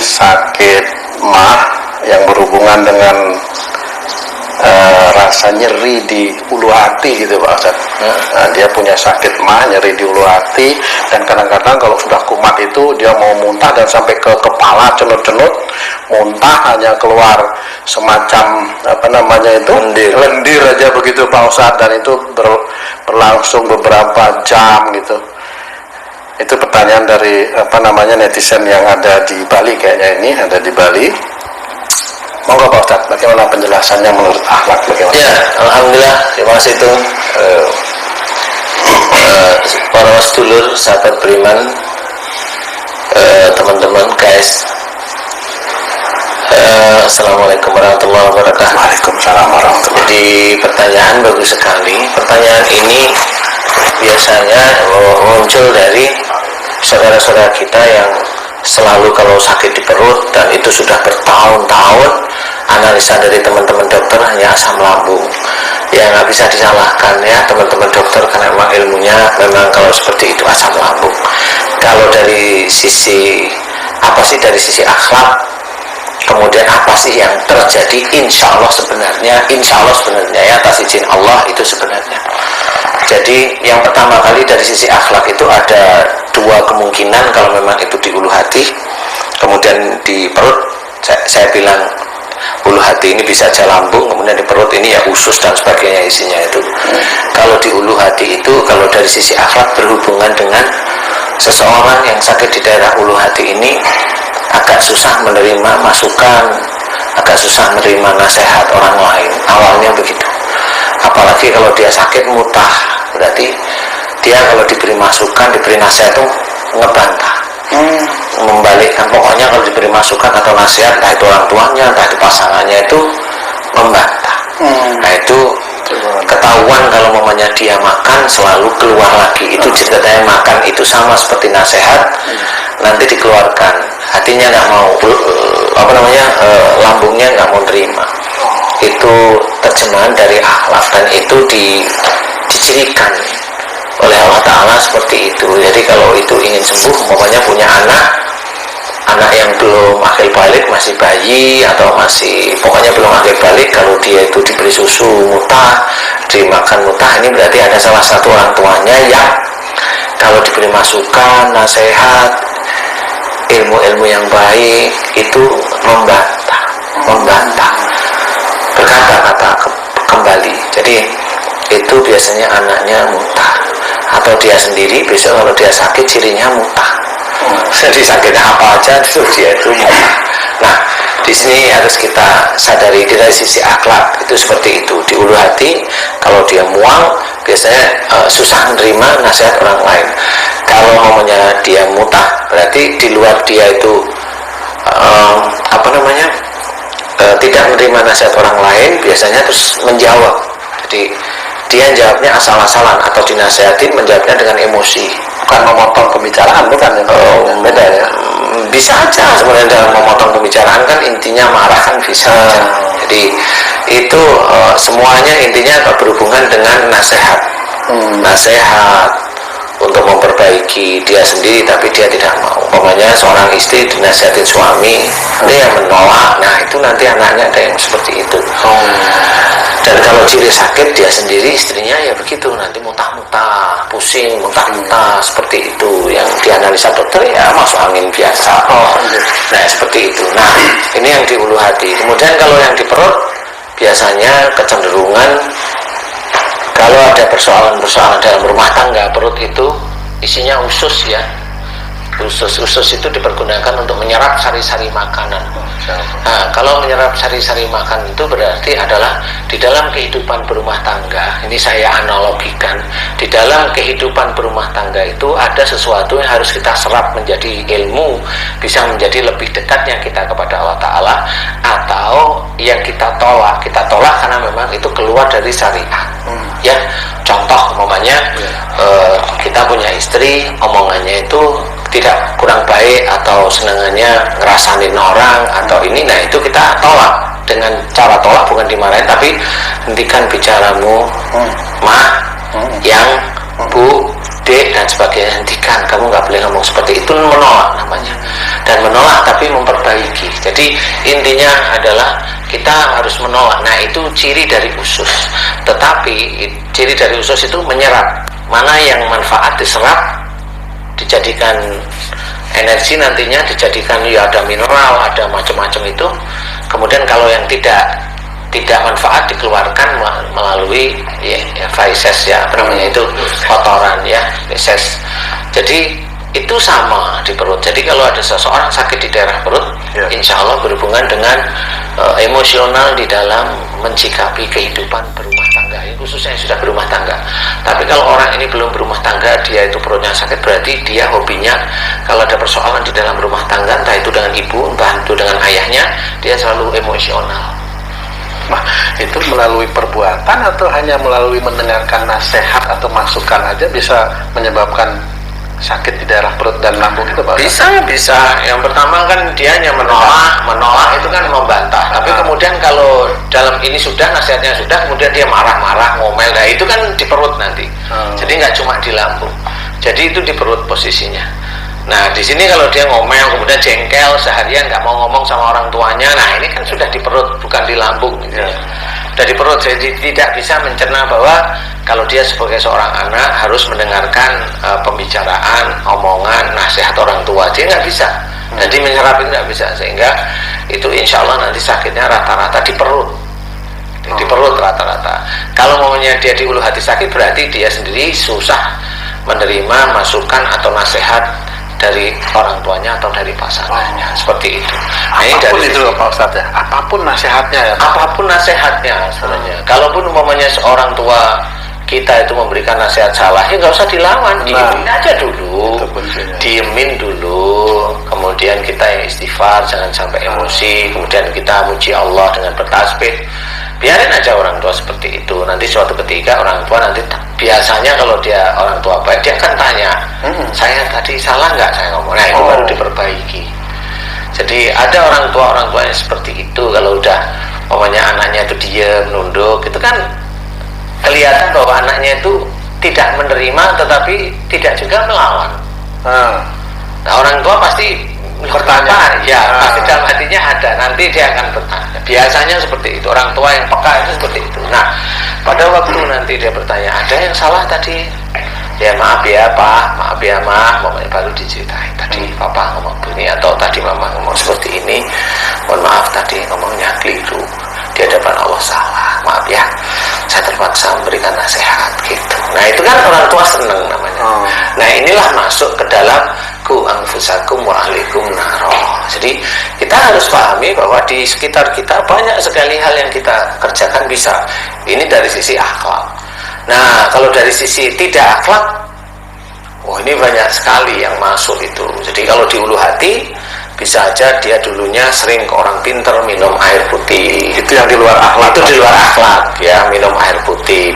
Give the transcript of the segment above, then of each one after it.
sakit mah yang berhubungan dengan rasa nyeri di ulu hati gitu Pak Ustadz. Nah, dia punya sakit mah, nyeri di ulu hati, dan kadang-kadang kalau sudah kumat itu dia mau muntah dan sampai ke kepala, cenut-cenut, muntah hanya keluar semacam lendir aja begitu Pak Ustadz, dan itu berlangsung beberapa jam gitu. Itu pertanyaan dari netizen yang ada di Bali, kayaknya ini ada di Bali. Monggo Pak Ustadz, bagaimana penjelasannya menurut akhlak? Bagaimana? Ya, alhamdulillah, terima kasih itu para sedulur, sahabat beriman, teman-teman, guys. Assalamualaikum warahmatullahi wabarakatuh. Waalaikumsalam warahmatullahi wabarakatuh. Jadi pertanyaan bagus sekali. Pertanyaan ini biasanya muncul dari saudara-saudara kita yang selalu kalau sakit di perut, dan itu sudah bertahun-tahun, analisa dari teman-teman dokter hanya asam lambung. Ya nggak bisa disalahkan ya teman-teman dokter, karena memang ilmunya memang kalau seperti itu asam lambung. Kalau dari sisi apa sih, dari sisi akhlak, kemudian apa sih yang terjadi, insya Allah sebenarnya ya atas izin Allah itu sebenarnya. Jadi yang pertama kali dari sisi akhlak itu ada dua kemungkinan. Kalau memang itu di ulu hati, kemudian di perut, saya bilang ulu hati ini bisa aja lambung, kemudian di perut ini ya usus dan sebagainya isinya itu. Kalau di ulu hati itu, kalau dari sisi akhlak berhubungan dengan seseorang yang sakit di daerah ulu hati ini, agak susah menerima masukan, agak susah menerima nasihat orang lain. Awalnya begitu. Apalagi kalau dia sakit mutah, berarti dia kalau diberi masukan, diberi nasihat itu ngebantah, membalikkan. Pokoknya kalau diberi masukan atau nasihat, entah itu orang tuanya, entah itu pasangannya, itu membantah. Nah itu ketahuan kalau mamanya dia makan selalu keluar lagi. Itu ceritanya makan itu sama seperti nasihat, nanti dikeluarkan, hatinya nggak mau, lambungnya nggak mau terima. Itu terjemahan dari akhlak, dan itu dicirikan oleh Allah Ta'ala seperti itu. Jadi kalau itu ingin sembuh, umpamanya punya anak yang belum akil balik, masih bayi atau masih pokoknya belum akil balik, kalau dia itu diberi susu mutah, dimakan mutah, ini berarti ada salah satu orang tuanya yang kalau diberi masukan, nasihat, ilmu-ilmu yang baik itu membantah, berkata-kata kembali. Jadi itu biasanya anaknya mutah, atau dia sendiri besok kalau dia sakit cirinya mutah. Jadi sakit apa aja itu dia itu mutah. Nah di sini harus kita sadari dari sisi akhlak itu seperti itu. Di ulu hati kalau dia mual biasanya susah menerima nasihat orang lain. Kalau namanya dia mutah, berarti di luar dia itu tidak menerima nasihat orang lain, biasanya terus menjawab. Jadi dia jawabnya asal-asalan, atau dinasihatin menjawabnya dengan emosi, Bukan memotong pembicaraan, bukan ya? Beda ya? Bisa aja sebenarnya dalam memotong pembicaraan, kan intinya marah kan bisa aja. Jadi itu semuanya intinya berhubungan dengan nasihat. Nasihat untuk memperbaiki dia sendiri, tapi dia tidak mau. Umpamanya seorang istri dinasihatin suami, dia menolak, nah itu nanti anaknya ada yang seperti itu. Dan kalau ciri sakit dia sendiri, istrinya ya begitu, nanti muntah-muntah, pusing, muntah-muntah, seperti itu. Yang dianalisa dokter ya masuk angin biasa. Nah seperti itu. Nah ini yang di ulu hati. Kemudian kalau yang di perut, biasanya kecenderungan kalau ada persoalan-persoalan dalam rumah tangga, perut itu isinya usus ya. Usus itu dipergunakan untuk menyerap sari-sari makanan. Nah, kalau menyerap sari-sari makanan itu berarti adalah di dalam kehidupan berumah tangga. Ini saya analogikan. Di dalam kehidupan berumah tangga itu ada sesuatu yang harus kita serap menjadi ilmu, bisa menjadi lebih dekatnya kita kepada Allah Ta'ala, atau yang kita tolak. Kita tolak karena memang itu keluar dari syariat. Ya, contoh umpamanya kita punya istri, omongannya itu tidak kurang baik, atau senangannya ngerasain orang atau ini, nah itu kita tolak. Dengan cara tolak bukan dimarahin, tapi hentikan bicaramu, yang, bu, dek dan sebagainya, hentikan, kamu nggak boleh ngomong seperti itu, menolak namanya. Dan bukan menolak tapi memperbaiki. Jadi intinya adalah kita harus menolak. Nah, itu ciri dari usus. Tetapi ciri dari usus itu menyerap. Mana yang manfaat diserap, dijadikan energi, nantinya dijadikan ya ada mineral, ada macam-macam itu. Kemudian kalau yang tidak manfaat dikeluarkan melalui feces ya, apa namanya itu, kotoran ya, feces. Jadi itu sama di perut. Jadi kalau ada seseorang sakit di daerah perut, insya Allah berhubungan dengan emosional di dalam mencikapi kehidupan berumah tangga, khususnya yang sudah berumah tangga. Tapi kalau orang ini belum berumah tangga, dia itu perutnya sakit, berarti dia hobinya kalau ada persoalan di dalam rumah tangga, entah itu dengan ibu, entah itu dengan ayahnya, dia selalu emosional. Nah, itu melalui perbuatan atau hanya melalui mendengarkan nasihat atau masukan aja bisa menyebabkan sakit di daerah perut dan lambung itu, Pak? Bisa. Yang pertama kan dia hanya menolak itu kan membantah. Tapi kemudian kalau dalam ini sudah, nasihatnya sudah, kemudian dia marah-marah, ngomel, nah itu kan di perut nanti. Jadi nggak cuma di lambung. Jadi itu di perut posisinya. Nah, di sini kalau dia ngomel, kemudian jengkel seharian, nggak mau ngomong sama orang tuanya, nah ini kan sudah di perut, bukan di lambung. Gitu. Sudah di perut, jadi tidak bisa mencerna bahwa kalau dia sebagai seorang anak harus mendengarkan pembicaraan, omongan, nasihat orang tua, dia nggak bisa. Jadi menyerap itu nggak bisa, sehingga itu insya Allah nanti sakitnya rata-rata di perut. Di perut rata-rata. Kalau maunya dia di ulu hati sakit, berarti dia sendiri susah menerima masukan atau nasihat dari orang tuanya atau dari pasangannya, seperti itu. Nah, apapun itu Pak Ustadz ya, apapun nasihatnya ya. Apapun nasihatnya sebenarnya. Kalaupun umpamanya seorang tua kita itu memberikan nasihat salah, ya nggak usah dilawan, diemin aja dulu, diemin dulu. Kemudian kita yang istighfar, jangan sampai emosi. Kemudian kita muji Allah dengan bertasbih. Biarin aja orang tua seperti itu. Nanti suatu ketika orang tua nanti biasanya kalau dia orang tua baik, dia akan tanya, saya tadi salah nggak saya ngomong? Nah itu baru diperbaiki. Jadi ada orang tua yang seperti itu. Kalau udah pokoknya anaknya itu diam, nunduk, itu kan kelihatan bahwa anaknya itu tidak menerima, tetapi tidak juga melawan. Nah orang tua pasti bertanya, pasti dalam hatinya ada, nanti dia akan bertanya. Biasanya seperti itu, orang tua yang peka itu seperti itu. Nah, pada waktu nanti dia bertanya, ada yang salah tadi? Ya maaf ya Pak, maaf ya Ma, pokoknya baru diceritain. Tadi Papa ngomong begini, atau tadi Mama ngomong seperti ini. Mohon maaf tadi ngomongnya keliru, di hadapan Allah salah, maaf ya, saya terpaksa memberikan nasihat gitu. Nah itu kan orang tua seneng namanya. Nah inilah masuk ke dalam ku anfusakum wa ahlikum naro. Jadi kita harus pahami bahwa di sekitar kita banyak sekali hal yang kita kerjakan bisa. Ini dari sisi akhlak. Nah kalau dari sisi tidak akhlak, ini banyak sekali yang masuk itu. Jadi kalau di ulu hati, bisa aja dia dulunya sering ke orang pinter minum air putih. Itu yang di luar akhlak. Itu di luar akhlak ya, minum air putih.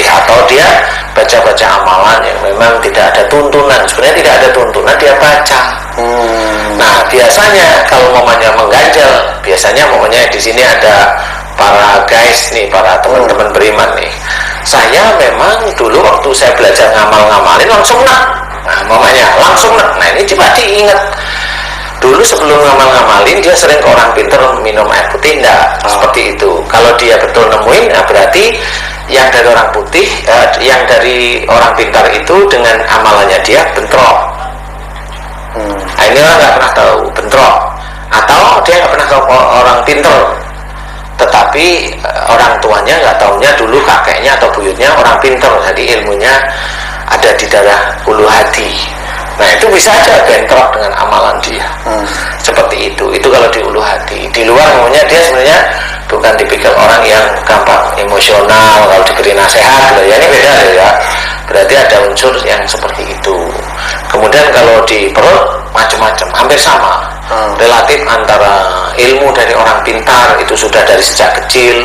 Atau dia baca-baca amalan yang memang tidak ada tuntunan. Sebenarnya tidak ada tuntunan, dia baca. Nah biasanya kalau mamanya mengganjal, biasanya mamanya di sini ada para guys nih, para teman-teman beriman nih. Saya memang dulu waktu saya belajar ngamalin langsung mamanya langsung Nah ini coba diingat. Dulu sebelum ngamalin dia sering ke orang pinter minum air putih, enggak seperti itu. Kalau dia betul nemuin, berarti yang dari orang putih, yang dari orang pintar itu dengan amalannya dia bentrok. Nah, ini orang nggak pernah tahu bentrok, atau dia nggak pernah tahu orang pinter, tetapi orang tuanya nggak taunya dulu kakeknya atau buyutnya orang pinter, jadi ilmunya ada di daerah ulu hati. Nah itu bisa aja bentrok dengan amalan dia. Seperti itu kalau di ulu hati. Di luar maunya dia sebenarnya bukan tipikal orang yang gampang emosional. Kalau diberi nasihat ya ini beda ya, berarti ada unsur yang seperti itu. Kemudian kalau di perut macam-macam, hampir sama. Relatif antara ilmu dari orang pintar itu sudah dari sejak kecil,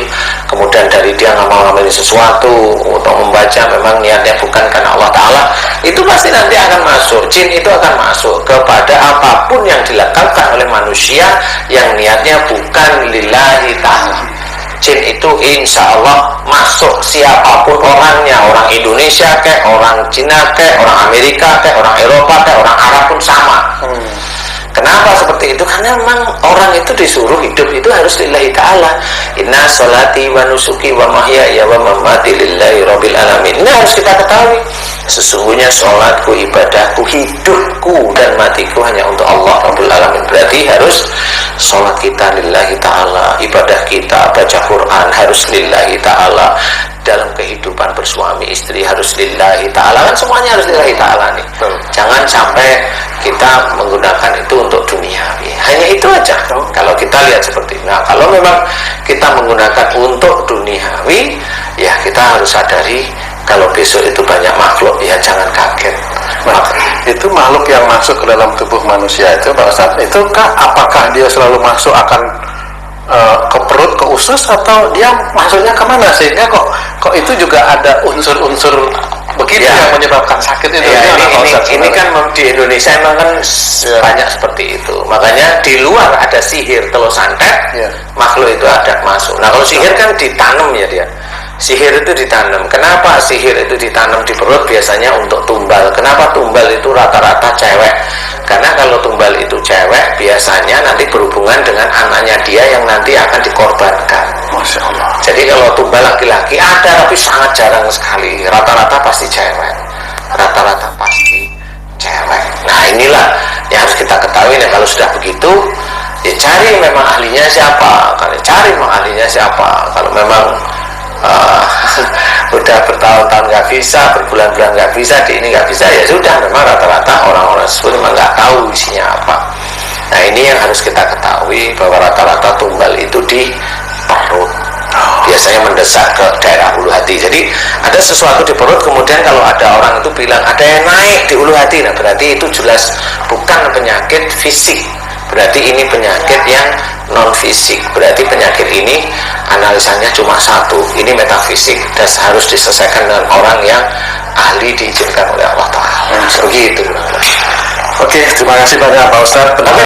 kemudian dari dia ngamal-ngamalin sesuatu untuk membaca memang niatnya bukan karena Allah Ta'ala, itu pasti nanti akan masuk. Jin itu akan masuk kepada apapun yang dilakukan oleh manusia yang niatnya bukan lillahi ta'ala. Jin itu insya Allah masuk siapapun orangnya, orang Indonesia kayak, orang Cina kayak, orang Amerika kayak, orang Eropa kayak, orang Arab pun sama. Kenapa seperti itu? Karena memang orang itu disuruh hidup itu harus lillahi ta'ala. Inna sholati wa nusuki wa mahyaya wa mamati lillahi rabbil alamin. Ini harus kita ketahui. Sesungguhnya sholatku, ibadahku, hidupku dan matiku hanya untuk Allah Rabbul Alamin. Berarti harus sholat kita lillahi ta'ala, ibadah kita, baca Quran harus lillahi ta'ala, dalam kehidupan bersuami istri harus lillahi ta'ala, kan semuanya harus lillahi ta'ala nih. Jangan sampai kita menggunakan itu untuk duniawi. Hanya itu aja. Kalau kita lihat seperti itu. Nah, kalau memang kita menggunakan untuk duniawi, ya kita harus sadari kalau besok itu banyak makhluk, ya jangan kaget. Itu makhluk yang masuk ke dalam tubuh manusia itu Pak Ustadz, itu apakah dia selalu masuk akan ke perut, ke usus, atau dia masuknya kemana, sehingga kok itu juga ada unsur-unsur begitu ya, yang menyebabkan sakit itu ya, ini kan di Indonesia memang kan banyak seperti itu. Makanya di luar ada sihir telur santet, makhluk itu ada masuk. Nah kalau sihir kan ditanam ya dia. Sihir itu ditanam. Kenapa sihir itu ditanam di perut? Biasanya untuk tumbal. Kenapa tumbal itu rata-rata cewek? Karena kalau tumbal itu cewek, biasanya nanti berhubungan dengan anaknya dia yang nanti akan dikorbankan. Masya Allah. Jadi kalau tumbal laki-laki ada, tapi sangat jarang sekali. Rata-rata pasti cewek. Rata-rata pasti cewek. Nah inilah yang harus kita ketahui. Nah kalau sudah begitu, ya cari memang ahlinya siapa. Kalau cari memang ahlinya siapa. Kalau memang udah bertahun-tahun nggak bisa, berbulan-bulan nggak bisa, di ini nggak bisa, ya sudah, memang rata-rata orang-orang tersebut memang nggak tahu isinya apa. Nah ini yang harus kita ketahui, bahwa rata-rata tumbal itu di perut, biasanya mendesak ke daerah ulu hati. Jadi ada sesuatu di perut, kemudian kalau ada orang itu bilang ada yang naik di ulu hati, nah berarti itu jelas bukan penyakit fisik, berarti ini penyakit yang non fisik. Berarti penyakit ini analisanya cuma satu, ini metafisik, dan harus diselesaikan dengan orang yang ahli, diizinkan oleh Allah Ta'ala. Begitu. Oke, terima kasih banyak Pak Ustadz.